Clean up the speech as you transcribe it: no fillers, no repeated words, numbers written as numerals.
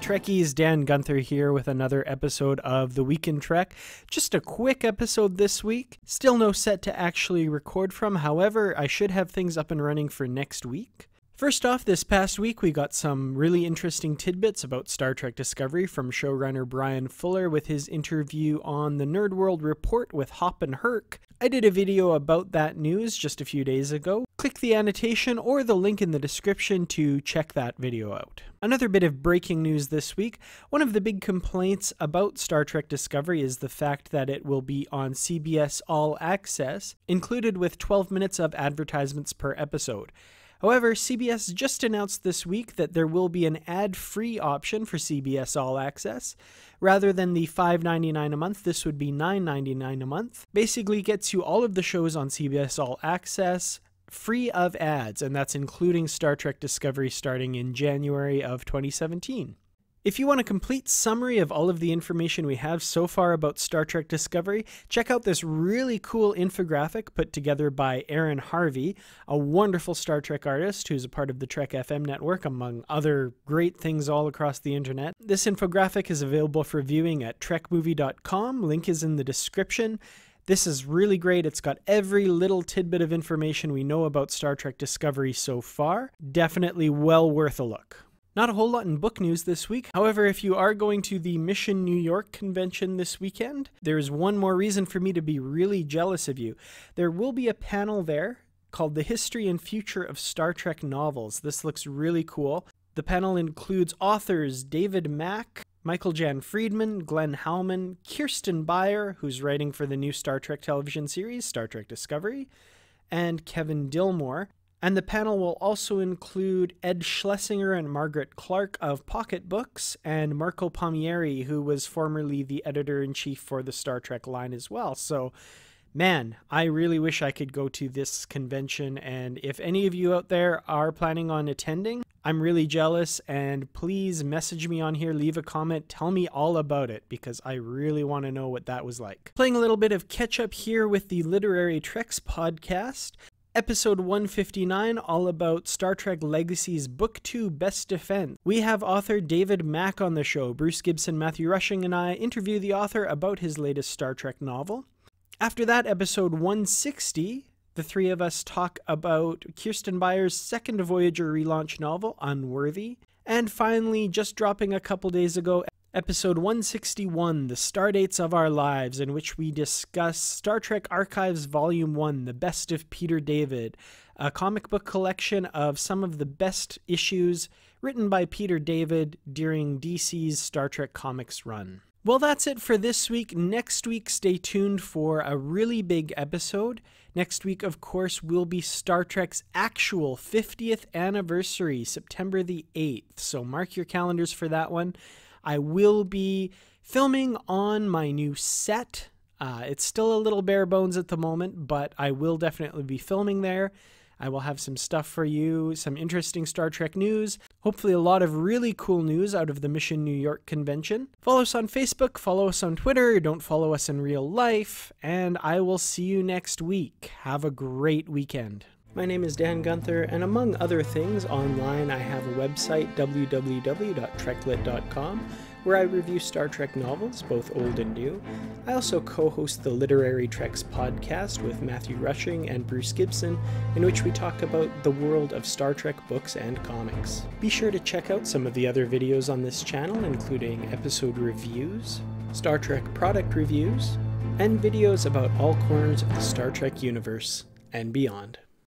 Trekkies, Dan Gunther here with another episode of The Week in Trek. Just a quick episode this week. Still no set to actually record from, however, I should have things up and running for next week. First off, this past week we got some really interesting tidbits about Star Trek Discovery from showrunner Brian Fuller with his interview on the Nerd World Report with Hop and Herc. I did a video about that news just a few days ago. Click the annotation or the link in the description to check that video out. Another bit of breaking news this week. One of the big complaints about Star Trek Discovery is the fact that it will be on CBS All Access, included with 12 minutes of advertisements per episode. However, CBS just announced this week that there will be an ad-free option for CBS All Access. Rather than the $5.99 a month, this would be $9.99 a month. Basically gets you all of the shows on CBS All Access free of ads, and that's including Star Trek Discovery starting in January of 2017. If you want a complete summary of all of the information we have so far about Star Trek Discovery, check out this really cool infographic put together by Harvey, a wonderful Star Trek artist who's a part of the Trek FM network, among other great things all across the internet. This infographic is available for viewing at trekmovie.com. Link is in the description. This is really great. It's got every little tidbit of information we know about Star Trek Discovery so far. Definitely well worth a look. Not a whole lot in book news this week. However, if you are going to the Mission New York convention this weekend, there's one more reason for me to be really jealous of you. There will be a panel there called The History and Future of Star Trek Novels. This looks really cool. The panel includes authors David Mack, Michael Jan Friedman, Glenn Howman, Kirsten Beyer, who's writing for the new Star Trek television series, Star Trek Discovery, and Kevin Dillmore. And the panel will also include Ed Schlesinger and Margaret Clark of Pocket Books, and Marco Palmieri, who was formerly the editor-in-chief for the Star Trek line as well. So, man, I really wish I could go to this convention, and if any of you out there are planning on attending, I'm really jealous, and please message me on here, leave a comment, tell me all about it, because I really want to know what that was like. Playing a little bit of catch-up here with the Literary Treks podcast. Episode 159, all about Star Trek Legacy's Book 2 Best Defense. We have author David Mack on the show. Bruce Gibson, Matthew Rushing, and I interview the author about his latest Star Trek novel. After that, episode 160, the three of us talk about Kirsten Beyer's second Voyager relaunch novel, Unworthy. And finally, just dropping a couple days ago, episode 161, The Stardates of Our Lives, in which we discuss Star Trek Archives Volume 1, The Best of Peter David, a comic book collection of some of the best issues written by Peter David during DC's Star Trek Comics run. Well, that's it for this week. Next week, stay tuned for a really big episode. Next week, of course, will be Star Trek's actual 50th anniversary, September the 8th. So mark your calendars for that one. I will be filming on my new set. It's still a little bare bones at the moment, but I will definitely be filming there. I will have some stuff for you, some interesting Star Trek news, hopefully a lot of really cool news out of the Mission New York convention. Follow us on Facebook, follow us on Twitter, don't follow us in real life, and I will see you next week. Have a great weekend. My name is Dan Gunther, and among other things, online I have a website, www.treklit.com, where I review Star Trek novels, both old and new. I also co-host the Literary Treks podcast with Matthew Rushing and Bruce Gibson, in which we talk about the world of Star Trek books and comics. Be sure to check out some of the other videos on this channel, including episode reviews, Star Trek product reviews, and videos about all corners of the Star Trek universe and beyond.